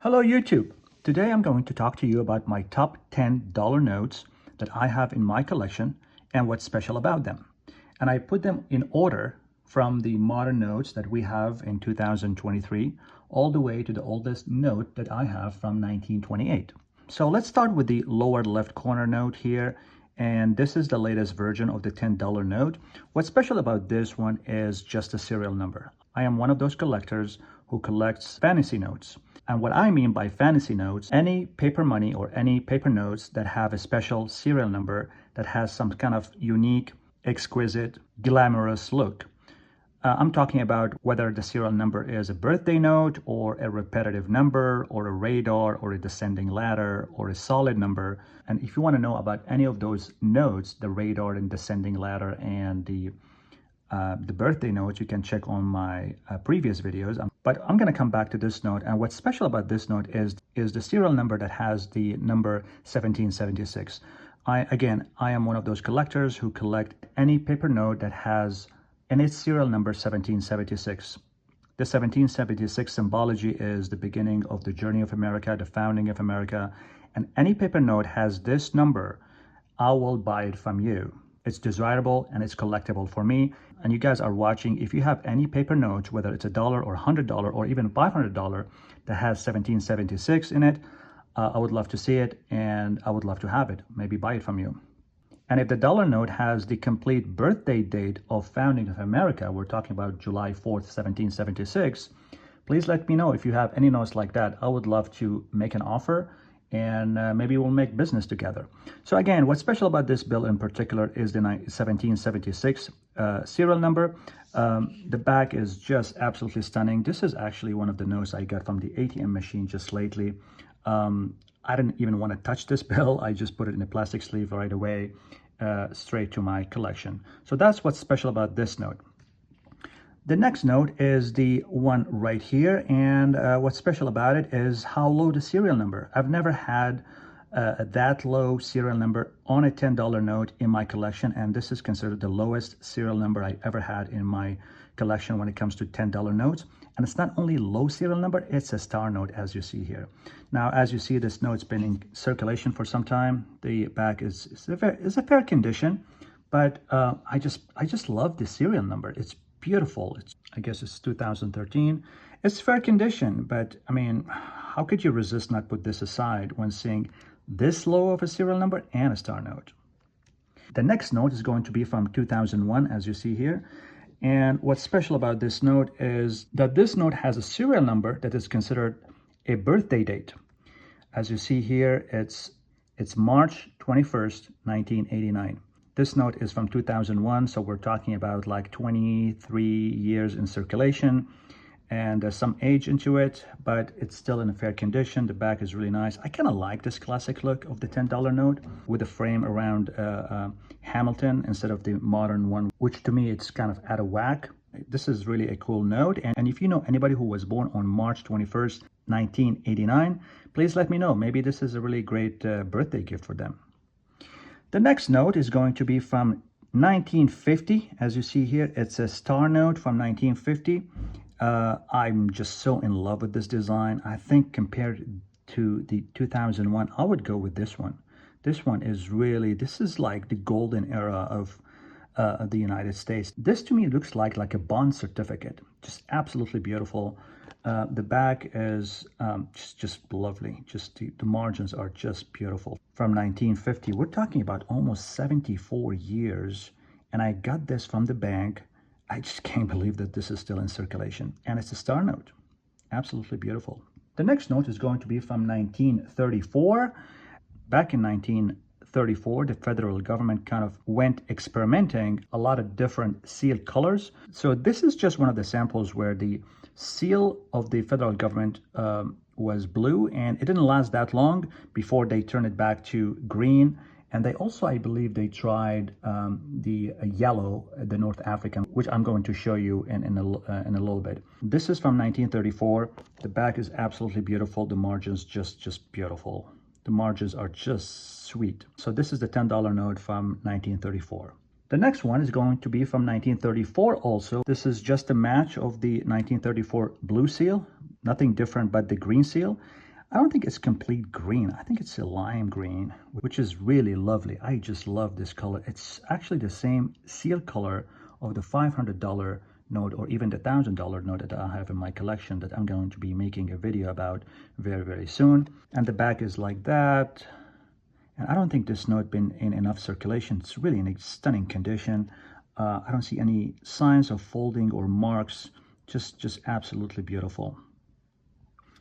Hello YouTube! Today I'm going to talk to you about my top 10 dollar notes that I have in my collection and what's special about them. And I put them in order from the modern notes that we have in 2023 all the way to the oldest note that I have from 1928. So let's start with the lower left corner note here. And this is the latest version of the $10 note. What's special about this one is just the serial number. I am one of those collectors who collects fantasy notes. And what I mean by fantasy notes, any paper money or any paper notes that have a special serial number that has some kind of unique, exquisite, glamorous look. I'm talking about whether the serial number is a birthday note or a repetitive number or a radar or a descending ladder or a solid number. And if you want to know about any of those notes, the radar and descending ladder and the birthday notes, you can check on my previous videos. But I'm going to come back to this note. And what's special about this note is the serial number that has the number 1776. I am one of those collectors who collect any paper note that has in its serial number 1776. The 1776 symbology is the beginning of the journey of America, the founding of America. And any paper note has this number, I will buy it from you. It's desirable and it's collectible for me. And you guys are watching, if you have any paper notes, whether it's $1 or $100 or even $500 that has 1776 in it, I would love to see it and I would love to have it, maybe buy it from you. And if the dollar note has the complete birthday date of founding of America, we're talking about July 4th, 1776, please let me know if you have any notes like that. I would love to make an offer and maybe we'll make business together. So again, what's special about this bill in particular is the 1776 serial number. The back is just absolutely stunning. This is actually one of the notes I got from the ATM machine just lately. I didn't even want to touch this bill. I just put it in a plastic sleeve right away, straight to my collection. So that's what's special about this note. The next note is the one right here, and what's special about it is how low the serial number. I've never had that low serial number on a $10 note in my collection, and this is considered the lowest serial number I ever had in my collection when it comes to $10 notes. And it's not only low serial number, it's a star note, as you see here. Now, as you see, this note's been in circulation for some time. The back is a fair condition, but I just love the serial number. It's beautiful. I guess it's 2013. It's fair condition, but I mean, how could you resist not put this aside when seeing this low of a serial number and a star note? The next note is going to be from 2001, as you see here. And what's special about this note is that this note has a serial number that is considered a birthday date. As you see here, it's March 21st, 1989. This note is from 2001, so we're talking about like 23 years in circulation, and there's some age into it, but it's still in a fair condition. The back is really nice. I kind of like this classic look of the $10 note with the frame around Hamilton instead of the modern one, which to me it's kind of out of whack. This is really a cool note, and if you know anybody who was born on March 21st, 1989, please let me know. Maybe this is a really great birthday gift for them. The next note is going to be from 1950. As you see here, it's a star note from 1950. I'm just so in love with this design. I think compared to the 2001, I would go with this one. This one is really, this is like the golden era of the United States. This to me looks like a bond certificate. Just absolutely beautiful. The back is just lovely. Just the margins are just beautiful. From 1950, we're talking about almost 74 years. And I got this from the bank. I just can't believe that this is still in circulation. And it's a star note. Absolutely beautiful. The next note is going to be from 1934. Back in 1934, the federal government kind of went experimenting a lot of different seal colors. So this is just one of the samples where the seal of the federal government was blue, and it didn't last that long before they turned it back to green. And they also, I believe, they tried the yellow, the North African, which I'm going to show you in a little bit. This is from 1934. The back is absolutely beautiful. The margins just beautiful. The margins are just sweet. So this is the $10 note from 1934. The next one is going to be from 1934 also. This is just a match of the 1934 blue seal, nothing different but the green seal. I don't think it's complete green. I think it's a lime green, which is really lovely. I just love this color. It's actually the same seal color of the $500 note or even the $1,000 note that I have in my collection that I'm going to be making a video about very, very soon. And the back is like that. And I don't think this note been in enough circulation. It's really in a stunning condition. I don't see any signs of folding or marks. Just absolutely beautiful.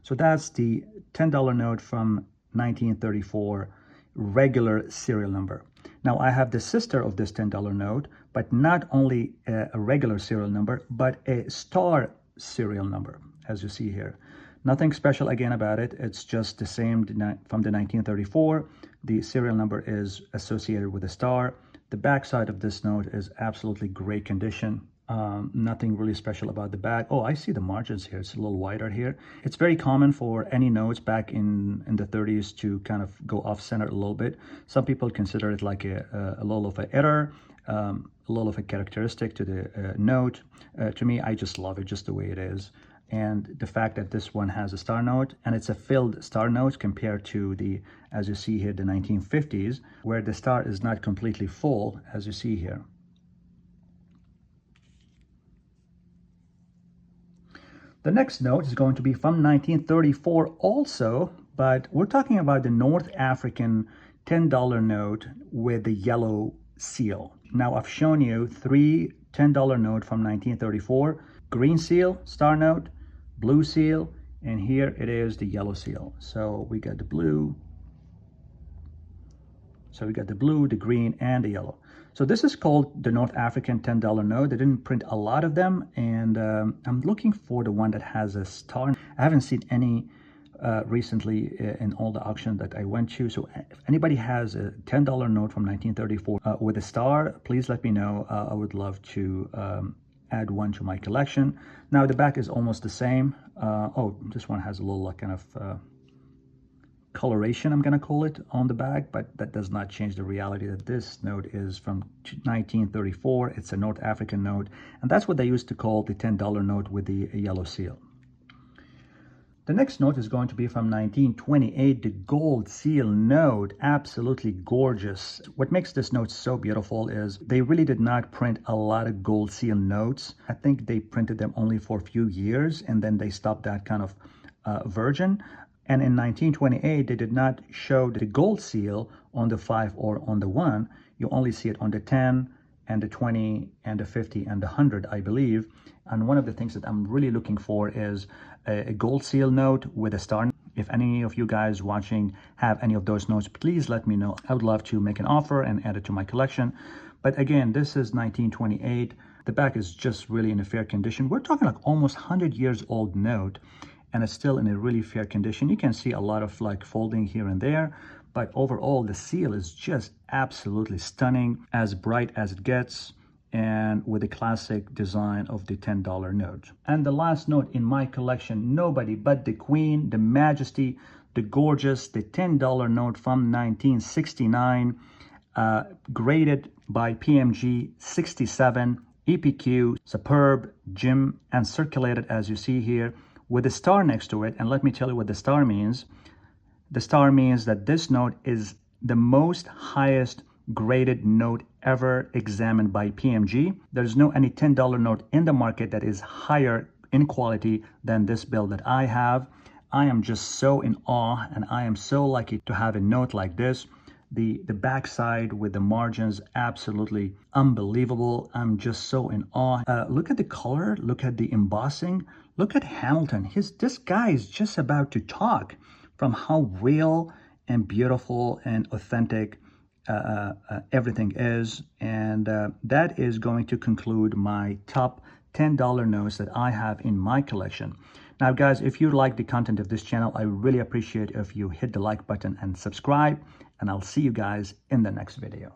So that's the $10 note from 1934, regular serial number. Now I have the sister of this $10 note, but not only a regular serial number, but a star serial number, as you see here. Nothing special again about it. It's just the same from the 1934. The serial number is associated with a star. The back side of this note is absolutely great condition. Nothing really special about the back. Oh, I see the margins here. It's a little wider here. It's very common for any notes back in the 30s to kind of go off center a little bit. Some people consider it like a little of an error, a little of a characteristic to the note. To me, I just love it just the way it is. And the fact that this one has a star note and it's a filled star note compared to the, as you see here, the 1950s, where the star is not completely full, as you see here. The next note is going to be from 1934 also, but we're talking about the North African $10 note with the yellow seal. Now I've shown you three $10 note from 1934, green seal, star note, blue seal, and here it is the yellow seal. So we got the blue, the green, and the yellow. So this is called the North African $10 note. They didn't print a lot of them, and I'm looking for the one that has a star. I haven't seen any recently in all the auctions that I went to. So if anybody has a $10 note from 1934 with a star, please let me know. I would love to add one to my collection. Now the back is almost the same. Oh, this one has a little kind of coloration, I'm going to call it, on the back, but that does not change the reality that this note is from 1934. It's a North African note, and that's what they used to call the $10 note with the yellow seal. The next note is going to be from 1928, the gold seal note. Absolutely gorgeous. What makes this note so beautiful is they really did not print a lot of gold seal notes. I think they printed them only for a few years, and then they stopped that kind of version. And in 1928, they did not show the gold seal on the 5 or on the 1. You only see it on the 10 and the 20 and the 50 and the 100, I believe. And one of the things that I'm really looking for is a gold seal note with a star. If any of you guys watching have any of those notes, please let me know. I would love to make an offer and add it to my collection. But again, this is 1928. The back is just really in a fair condition. We're talking like almost 100 years old note, and it's still in a really fair condition. You can see a lot of like folding here and there, but overall the seal is just absolutely stunning, as bright as it gets, and with the classic design of the $10 note. And the last note in my collection, nobody but the Queen, the Majesty, the gorgeous, the $10 note from 1969, graded by PMG 67, EPQ, superb, gem, and circulated as you see here, with a star next to it. And let me tell you what the star means. The star means that this note is the most highest graded note ever examined by PMG. There's no any $10 note in the market that is higher in quality than this bill that I have. I am just so in awe, and I am so lucky to have a note like this. The backside with the margins, absolutely unbelievable. I'm just so in awe. Look at the color, look at the embossing, look at Hamilton. This guy is just about to talk from how real and beautiful and authentic everything is. And that is going to conclude my top $10 notes that I have in my collection. Now guys, if you like the content of this channel, I really appreciate if you hit the like button and subscribe, and I'll see you guys in the next video.